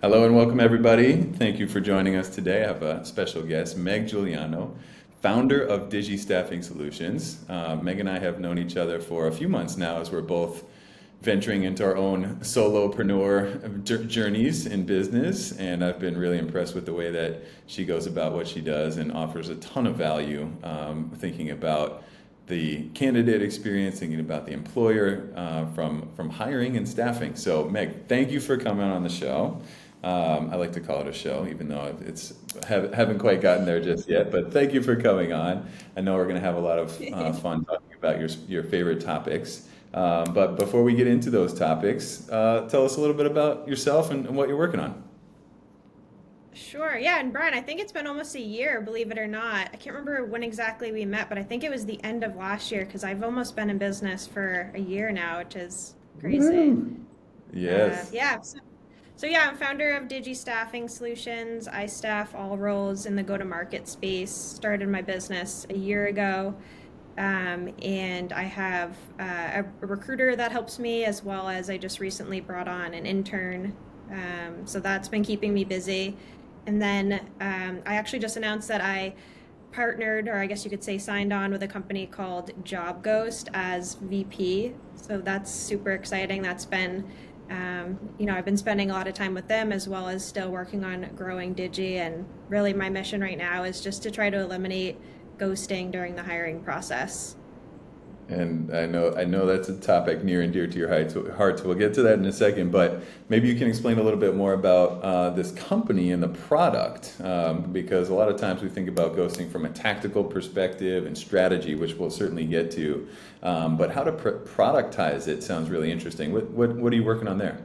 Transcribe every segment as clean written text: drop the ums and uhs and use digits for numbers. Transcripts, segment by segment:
Hello and welcome, everybody. Thank you for joining us today. I have a special guest, Meg Juliano, founder of Digi Staffing Solutions. Meg and I have known each other for a few months now as we're both venturing into our own solopreneur journeys in business. And I've been really impressed with the way that she goes about what she does and offers a ton of value, thinking about the candidate experience, thinking about the employer, from hiring and staffing. So, Meg, thank you for coming on the show. I like to call it a show, even though haven't quite gotten there just yet. But thank you for coming on. I know we're going to have a lot of fun talking about your favorite topics. But before we get into those topics, tell us a little bit about yourself and what you're working on. Sure. Yeah. And Brian, I think it's been almost a year, believe it or not. I can't remember when exactly we met, but I think it was the end of last year because I've almost been in business for a year now, which is crazy. Woo! Yes. Yeah. So yeah, I'm founder of Digi Staffing Solutions. I staff all roles in the go-to-market space. Started my business a year ago. And I have a recruiter that helps me, as well as I just recently brought on an intern. So that's been keeping me busy. And then I actually just announced that I partnered, or I guess you could say signed on with a company called Job Ghost as VP. So that's super exciting. That's been, I've been spending a lot of time with them as well as still working on growing Digi. And really, my mission right now is just to try to eliminate ghosting during the hiring process. And I know that's a topic near and dear to your heart. So we'll get to that in a second. But maybe you can explain a little bit more about this company and the product, because a lot of times we think about ghosting from a tactical perspective and strategy, which we'll certainly get to. But how to productize it sounds really interesting. What are you working on there?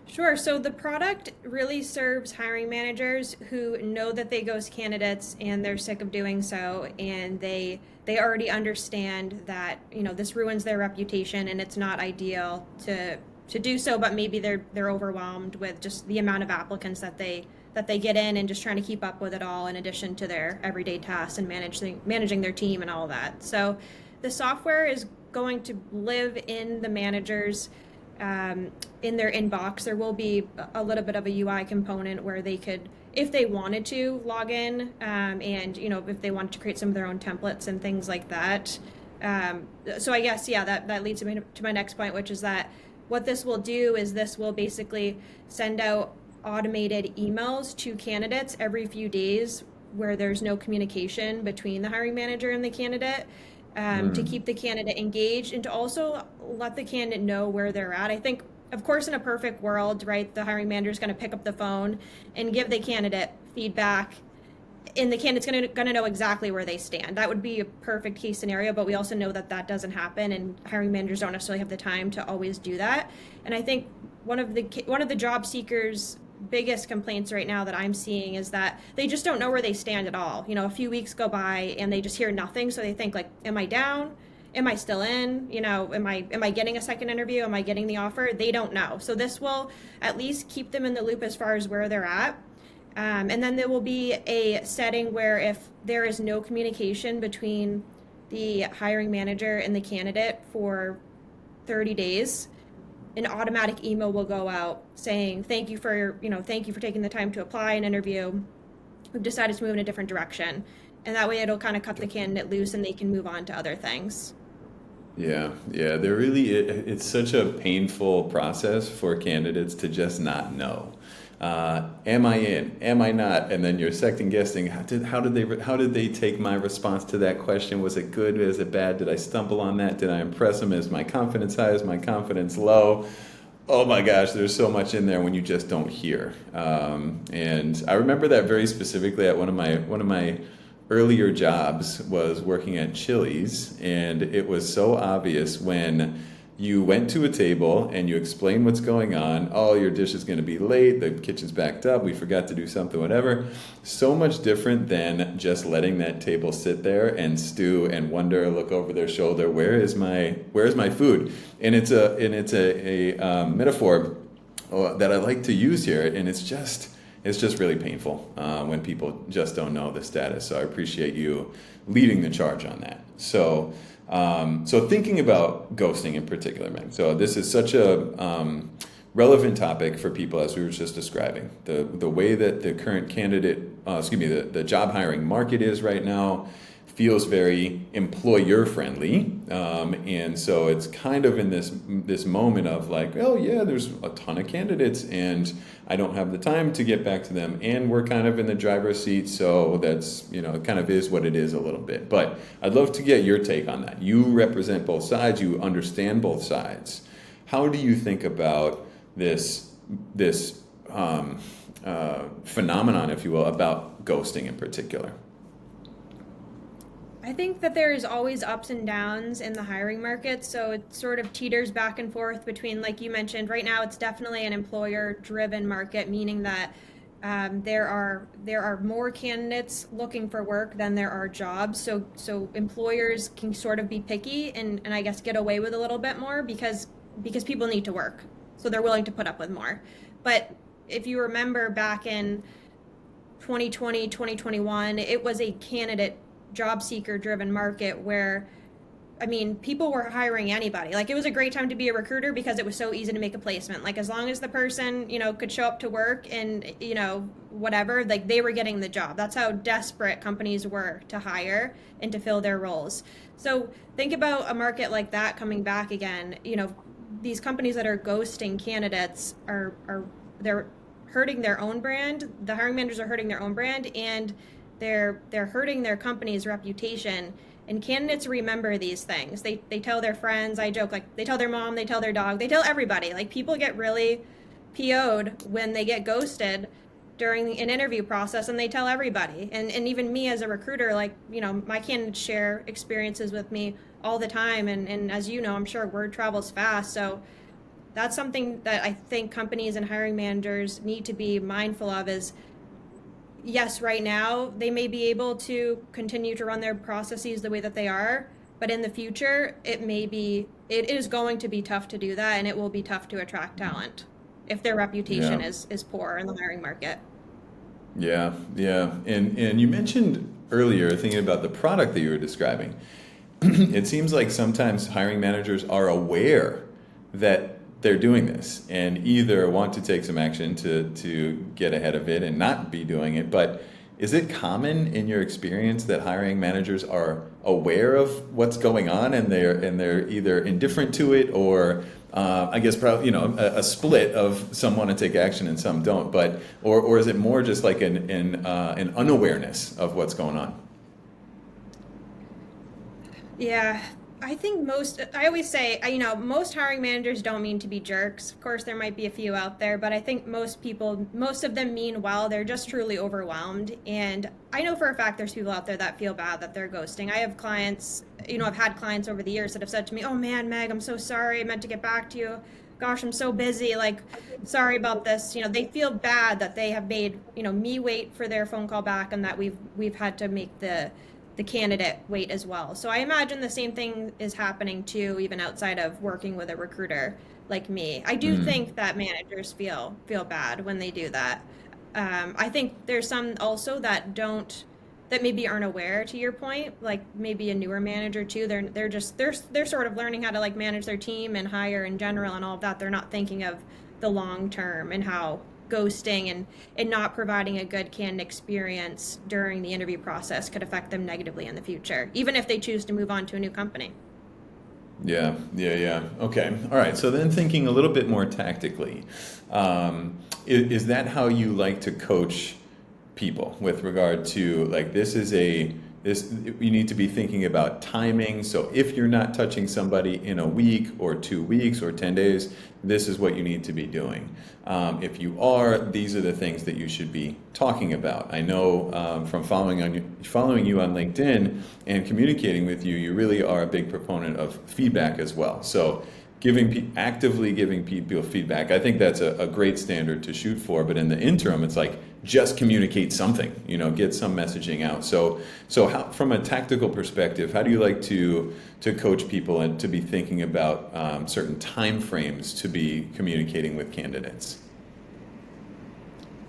Sure. So the product really serves hiring managers who know that they ghost candidates and they're sick of doing so, and they already understand that this ruins their reputation and it's not ideal to do so, but maybe they're overwhelmed with just the amount of applicants that they get in and just trying to keep up with it all in addition to their everyday tasks and managing their team and all that. So the software is going to live in the managers in their inbox. There will be a little bit of a UI component where they could, if they wanted to, log in, and if they wanted to create some of their own templates and things like that. So I guess yeah, that leads to my next point, which is that what this will do is this will basically send out automated emails to candidates every few days where there's no communication between the hiring manager and the candidate, to Mm. keep the candidate engaged and to also let the candidate know where they're at. I think, of course, in a perfect world, right, the hiring manager is going to pick up the phone and give the candidate feedback, and the candidate's going to know exactly where they stand. That would be a perfect case scenario, but we also know that that doesn't happen, and hiring managers don't necessarily have the time to always do that. And I think one of the job seekers biggest complaints right now that I'm seeing is that they just don't know where they stand at all. A few weeks go by and they just hear nothing, so they think like, am I down? Am I still in? Am I getting a second interview? Am I getting the offer? They don't know. So this will at least keep them in the loop as far as where they're at. And then there will be a setting where if there is no communication between the hiring manager and the candidate for 30 days, an automatic email will go out saying, thank you for taking the time to apply and interview. We've decided to move in a different direction. And that way it'll kind of cut the candidate loose and they can move on to other things. Yeah, yeah. It's such a painful process for candidates to just not know. Am I in? Am I not? And then you're second guessing. How did they take my response to that question? Was it good? Was it bad? Did I stumble on that? Did I impress them? Is my confidence high? Is my confidence low? Oh my gosh, there's so much in there when you just don't hear. And I remember that very specifically at one of my earlier jobs was working at Chili's, and it was so obvious when you went to a table and you explain what's going on. Oh, your dish is going to be late. The kitchen's backed up. We forgot to do something, whatever. So much different than just letting that table sit there and stew and wonder, look over their shoulder. Where's my food? And it's a metaphor that I like to use here, and it's just really painful when people just don't know the status. So I appreciate you leading the charge on that. So thinking about ghosting in particular, man. So this is such a relevant topic for people, as we were just describing. The way that the current the job hiring market is right now feels very employer friendly, and so it's kind of in this moment of like, oh yeah, there's a ton of candidates, and I don't have the time to get back to them, and we're kind of in the driver's seat, so that's, it kind of is what it is a little bit. But I'd love to get your take on that. You represent both sides, you understand both sides. How do you think about this phenomenon, if you will, about ghosting in particular? I think that there is always ups and downs in the hiring market, so it sort of teeters back and forth between, like you mentioned, right now it's definitely an employer-driven market, meaning that there are more candidates looking for work than there are jobs. So employers can sort of be picky and I guess get away with a little bit more because people need to work, so they're willing to put up with more. But if you remember back in 2020, 2021, it was a candidate job seeker driven market where, I mean, people were hiring anybody. Like, it was a great time to be a recruiter because it was so easy to make a placement. Like, as long as the person, could show up to work and, whatever, like, they were getting the job. That's how desperate companies were to hire and to fill their roles. So think about a market like that coming back again. These companies that are ghosting candidates they're hurting their own brand. The hiring managers are hurting their own brand, and they're hurting their company's reputation. And candidates remember these things. They tell their friends. I joke, like, they tell their mom, they tell their dog, they tell everybody. Like, people get really PO'd when they get ghosted during an interview process, and they tell everybody. And even me as a recruiter, like, my candidates share experiences with me all the time. And as you know, I'm sure word travels fast. So that's something that I think companies and hiring managers need to be mindful of is, yes, right now they may be able to continue to run their processes the way that they are, but in the future it is going to be tough to do that, and it will be tough to attract talent if their reputation is poor in the hiring market. Yeah. And you mentioned earlier, thinking about the product that you were describing, it seems like sometimes hiring managers are aware that they're doing this and either want to take some action to get ahead of it and not be doing it. But is it common in your experience that hiring managers are aware of what's going on and they're either indifferent to it, or I guess probably a split of some want to take action and some don't, but or is it more just like an unawareness of what's going on? Yeah, I think I always say, most hiring managers don't mean to be jerks. Of course, there might be a few out there, but I think most of them mean well. They're just truly overwhelmed. And I know for a fact there's people out there that feel bad that they're ghosting. I have clients, I've had clients over the years that have said to me, oh man, Meg, I'm so sorry. I meant to get back to you. Gosh, I'm so busy. Like, sorry about this. They feel bad that they have made, me wait for their phone call back, and that we've had to make the candidate wait as well. So I imagine the same thing is happening too, even outside of working with a recruiter like me. I do think that managers feel bad when they do that. I think there's some also that maybe aren't aware, to your point, like maybe a newer manager too. They're sort of learning how to like manage their team and hire in general and all of that. They're not thinking of the long term and how ghosting and not providing a good candidate experience during the interview process could affect them negatively in the future, even if they choose to move on to a new company. Yeah. Okay. All right. So then, thinking a little bit more tactically, is that how you like to coach people with regard to, like, you need to be thinking about timing. So if you're not touching somebody in a week or 2 weeks or 10 days, this is what you need to be doing. If you are, these are the things that you should be talking about. I know from following you on LinkedIn and communicating with you, you really are a big proponent of feedback as well. So actively giving people feedback, I think that's a great standard to shoot for. But in the interim, it's like, just communicate something, get some messaging out. So how, from a tactical perspective, how do you like to coach people and to be thinking about certain time frames to be communicating with candidates?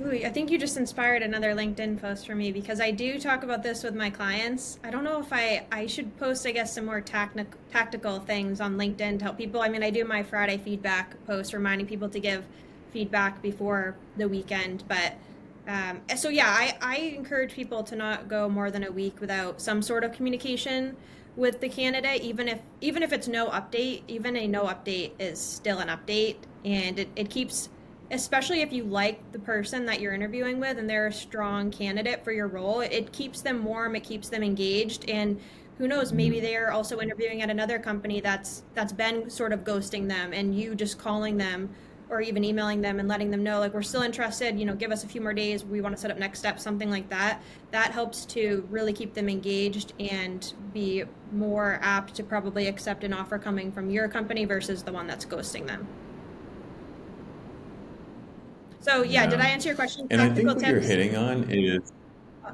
Ooh, I think you just inspired another LinkedIn post for me because I do talk about this with my clients. I don't know if I should post, I guess, some more tactical things on LinkedIn to help people. I mean, I do my Friday feedback post reminding people to give feedback before the weekend. But so yeah, I encourage people to not go more than a week without some sort of communication with the candidate, even if it's no update. Even a no update is still an update, and it keeps, especially if you like the person that you're interviewing with and they're a strong candidate for your role, it keeps them warm, it keeps them engaged, and who knows, maybe they're also interviewing at another company that's been sort of ghosting them, and you just calling them or even emailing them and letting them know, like, we're still interested, give us a few more days, we want to set up next steps, something like that. That helps to really keep them engaged and be more apt to probably accept an offer coming from your company versus the one that's ghosting them. So yeah, did Yeah. I answer your question? And I think Tactical what you're tips? hitting on is Oh,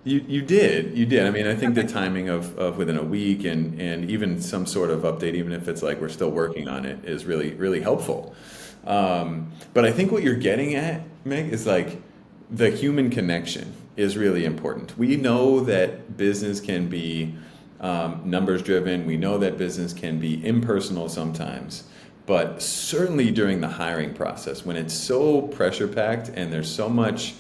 you did. I mean, I think the okay. timing of within a week and even some sort of update, even if it's like we're still working on it, is really, really helpful. But I think what you're getting at, Meg, is like the human connection is really important. We know that business can be numbers driven. We know that business can be impersonal sometimes. But certainly during the hiring process, when it's so pressure packed and there's so much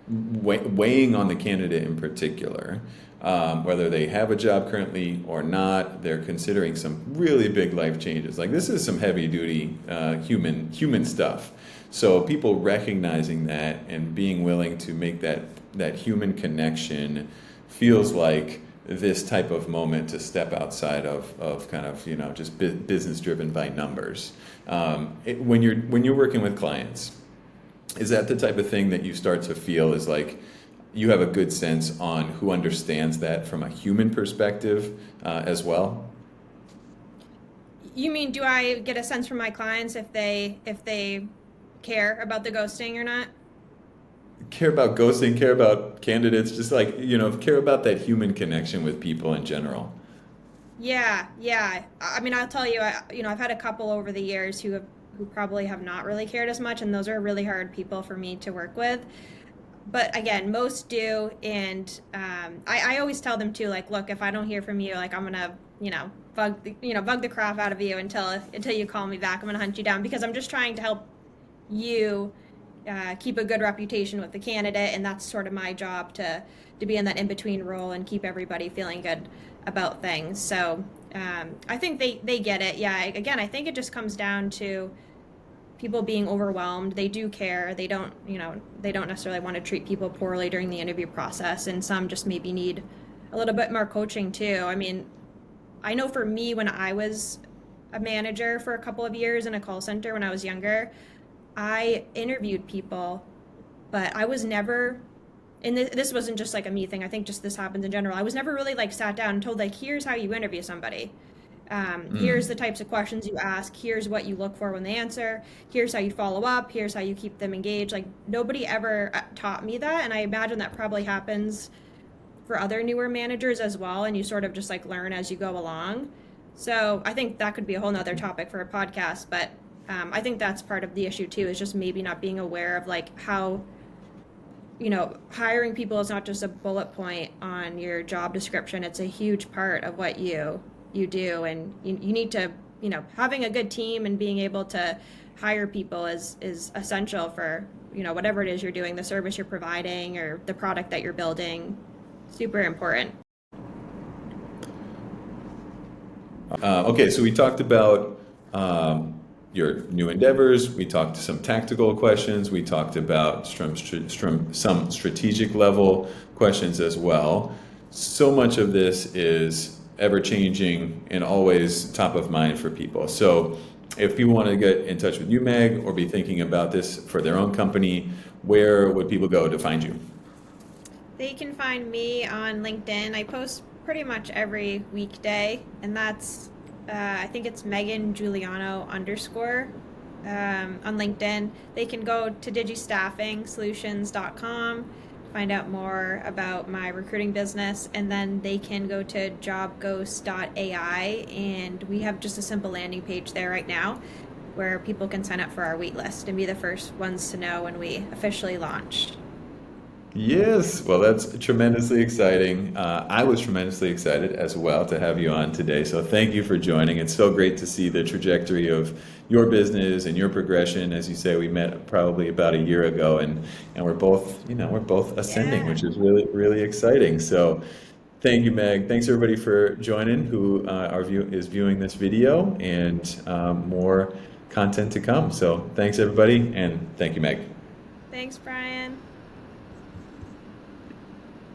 weighing on the candidate in particular, whether they have a job currently or not, they're considering some really big life changes. Like this is some heavy duty human stuff. So people recognizing that and being willing to make that human connection feels like this type of moment to step outside of kind of just business driven by numbers. When you're working with clients, is that the type of thing that you start to feel is like you have a good sense on who understands that from a human perspective as well? You mean, do I get a sense from my clients if they care about the ghosting or not? Care about ghosting, care about candidates, just like, care about that human connection with people in general. Yeah, yeah. I mean, I'll tell you, I've had a couple over the years who probably have not really cared as much, and those are really hard people for me to work with. But again, most do, and I always tell them too, like, look, if I don't hear from you, like, I'm gonna, bug the crap out of you until you call me back. I'm gonna hunt you down because I'm just trying to help you keep a good reputation with the candidate, and that's sort of my job to be in that in between role and keep everybody feeling good about things. So I think they get it. Yeah. Again, I think it just comes down to people being overwhelmed. They do care. They don't necessarily want to treat people poorly during the interview process, and some just maybe need a little bit more coaching too. I mean, I know for me, when I was a manager for a couple of years in a call center when I was younger, I interviewed people, but I was never, and this wasn't just like a me thing. I think just this happens in general. I was never really like sat down and told, like, here's how you interview somebody. Here's the types of questions you ask. Here's what you look for when they answer. Here's how you follow up. Here's how you keep them engaged. Like, nobody ever taught me that, and I imagine that probably happens for other newer managers as well. And you sort of just like learn as you go along. So I think that could be a whole nother topic for a podcast, but I think that's part of the issue too, is just maybe not being aware of like how, hiring people is not just a bullet point on your job description. It's a huge part of what you do, and you need to, having a good team and being able to hire people is essential for, whatever it is you're doing, the service you're providing or the product that you're building. Super important. Okay, so we talked about your new endeavors. We talked some tactical questions. We talked about some strategic level questions as well. So much of this is ever changing and always top of mind for people. So if people want to get in touch with you, Meg, or be thinking about this for their own company, where would people go to find you? They can find me on LinkedIn. I post pretty much every weekday, and that's I think it's Megan Juliano underscore on LinkedIn. They can go to digistaffing find out more about my recruiting business, and then they can go to jobghost.ai, and we have just a simple landing page there right now. where people can sign up for our wait list and be the first ones to know when we officially launch. Yes, well, that's tremendously exciting. I was tremendously excited as well to have you on today. So thank you for joining. It's so great to see the trajectory of your business and your progression. As you say, we met probably about a year ago, and we're both, we're both ascending, Yeah. which is really, really exciting. So thank you, Meg. Thanks everybody for joining who is viewing this video, and more content to come. So thanks everybody, and thank you, Meg. Thanks, Brian.